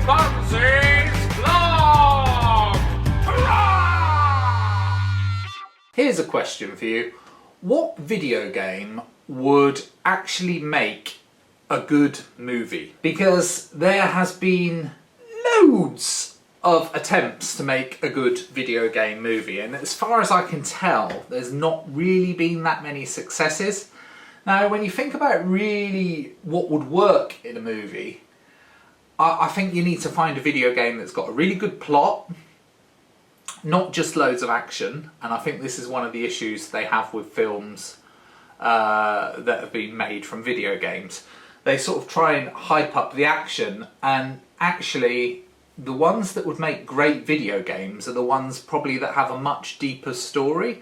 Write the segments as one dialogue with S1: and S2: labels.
S1: Fancy's Vlog! Hurrah!
S2: Here's a question for you. What video game would actually make a good movie? Because there has been loads of attempts to make a good video game movie, and as far as I can tell, there's not really been that many successes. Now, when you think about really what would work in a movie, I think you need to find a video game that's got a really good plot, not just loads of action, and I think this is one of the issues they have with films that have been made from video games. They sort of try and hype up the action, and actually the ones that would make great video games are the ones probably that have a much deeper story.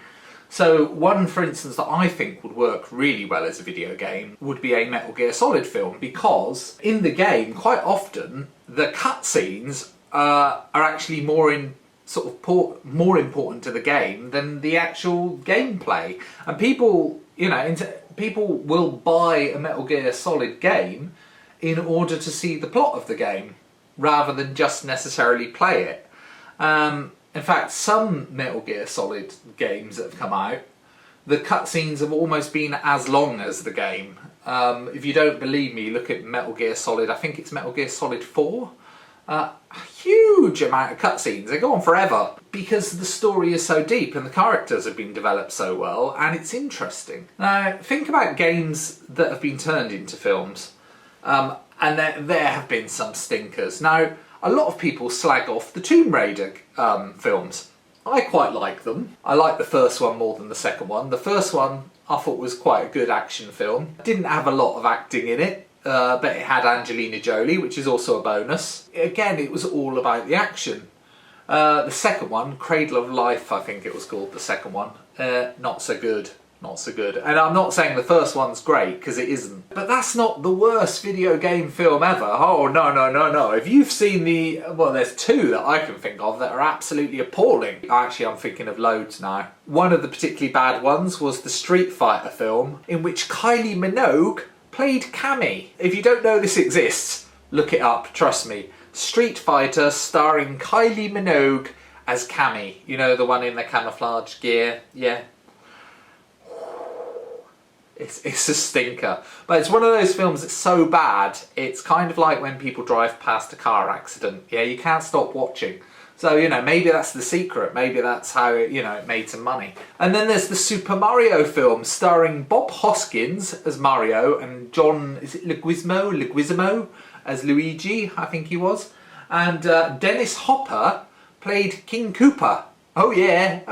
S2: So one, for instance, that I think would work really well as a video game would be a Metal Gear Solid film, because in the game, quite often, the cutscenes are actually more important to the game than the actual gameplay. And people, people will buy a Metal Gear Solid game in order to see the plot of the game, rather than just necessarily play it. In fact, some Metal Gear Solid games that have come out, the cutscenes have almost been as long as the game. If you don't believe me, look at Metal Gear Solid, I think it's Metal Gear Solid 4. A huge amount of cutscenes, they go on forever, because the story is so deep and the characters have been developed so well, and it's interesting. Now, think about games that have been turned into films, and there have been some stinkers. Now, a lot of people slag off the Tomb Raider films. I quite like them. I like the first one more than the second one. The first one I thought was quite a good action film. Didn't have a lot of acting in it, but it had Angelina Jolie, which is also a bonus. Again, it was all about the action. The second one, Cradle of Life, I think it was called, the second one, not so good. Not so good. And I'm not saying the first one's great, because it isn't. But that's not the worst video game film ever. Oh, no. If you've seen well, there's two that I can think of that are absolutely appalling. Actually, I'm thinking of loads now. One of the particularly bad ones was the Street Fighter film, in which Kylie Minogue played Cammy. If you don't know this exists, look it up, trust me. Street Fighter starring Kylie Minogue as Cammy. You know, the one in the camouflage gear? Yeah. It's a stinker. But it's one of those films that's so bad, it's kind of like when people drive past a car accident. Yeah, you can't stop watching. So, maybe that's the secret. Maybe that's how it made some money. And then there's the Super Mario film starring Bob Hoskins as Mario and John, is it Leguizamo as Luigi, I think he was. And Dennis Hopper played King Koopa. Oh yeah,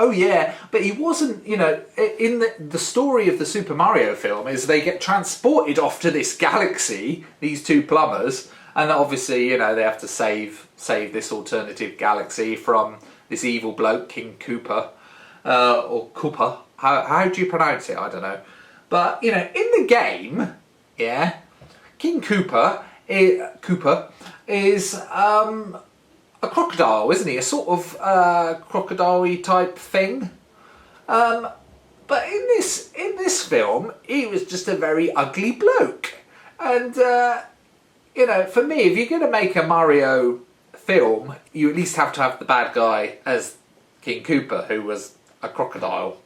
S2: but he wasn't, in the story of the Super Mario film is they get transported off to this galaxy, these two plumbers, and obviously, they have to save this alternative galaxy from this evil bloke, King Koopa, or Koopa, how do you pronounce it, I don't know. But, in the game, yeah, King Koopa is a crocodile, isn't he? A sort of crocodile-y type thing. But in this film, he was just a very ugly bloke. And for me, if you're going to make a Mario film, you at least have to have the bad guy as King Koopa, who was a crocodile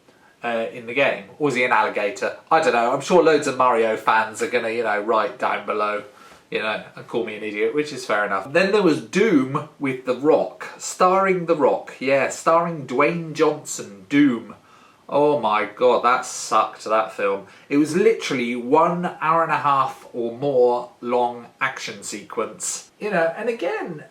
S2: in the game. Or was he an alligator? I don't know. I'm sure loads of Mario fans are going to, write down below, and call me an idiot, which is fair enough. Then there was Doom with The Rock, starring The Rock. Yeah, starring Dwayne Johnson, Doom. Oh my god, that sucked, that film. It was literally 1 hour and a half or more long action sequence. And again,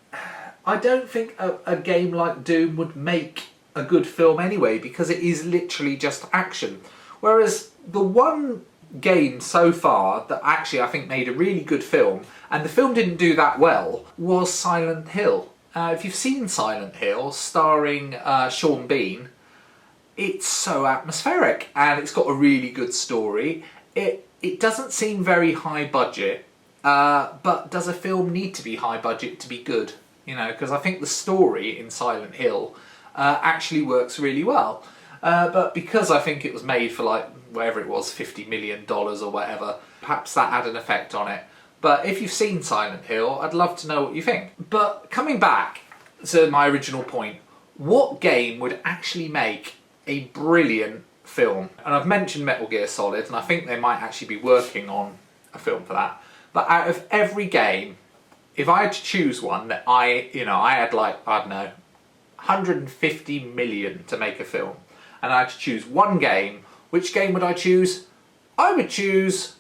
S2: I don't think a game like Doom would make a good film anyway, because it is literally just action. Whereas the one game so far that actually I think made a really good film, and the film didn't do that well, was Silent Hill. If you've seen Silent Hill, starring Sean Bean, it's so atmospheric and it's got a really good story. It doesn't seem very high budget, but does a film need to be high budget to be good? Because I think the story in Silent Hill actually works really well. But because I think it was made for whatever it was, $50 million or whatever, perhaps that had an effect on it. But if you've seen Silent Hill, I'd love to know what you think. But coming back to my original point, what game would actually make a brilliant film? And I've mentioned Metal Gear Solid, and I think they might actually be working on a film for that. But out of every game, if I had to choose one that I had like, I don't know, 150 million to make a film, and I had to choose one game, which game would I choose? I would choose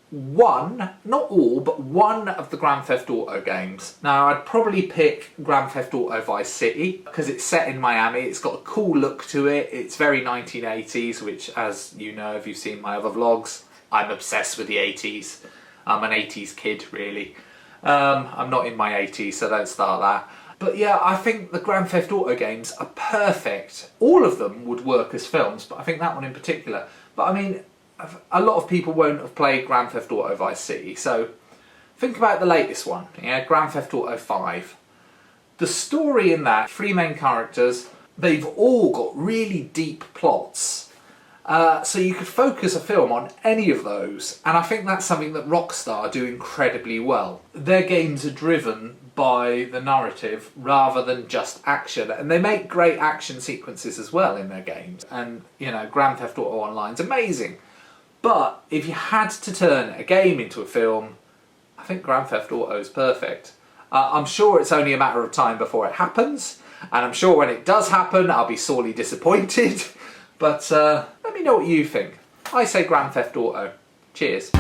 S2: one, not all, but one of the Grand Theft Auto games. Now, I'd probably pick Grand Theft Auto Vice City because it's set in Miami. It's got a cool look to it. It's very 1980s, which, as you know, if you've seen my other vlogs, I'm obsessed with the 80s. I'm an 80s kid, really. I'm not in my 80s, so don't start that. But yeah, I think the Grand Theft Auto games are perfect. All of them would work as films, but I think that one in particular. But I mean, a lot of people won't have played Grand Theft Auto Vice City, so think about the latest one, yeah, Grand Theft Auto 5. The story in that, 3 main characters, they've all got really deep plots. So you could focus a film on any of those, and I think that's something that Rockstar do incredibly well. Their games are driven by the narrative rather than just action, and they make great action sequences as well in their games. And you know, Grand Theft Auto Online's amazing. But if you had to turn a game into a film, I think Grand Theft Auto is perfect. I'm sure it's only a matter of time before it happens, and I'm sure when it does happen, I'll be sorely disappointed. But let me know what you think. I say Grand Theft Auto. Cheers.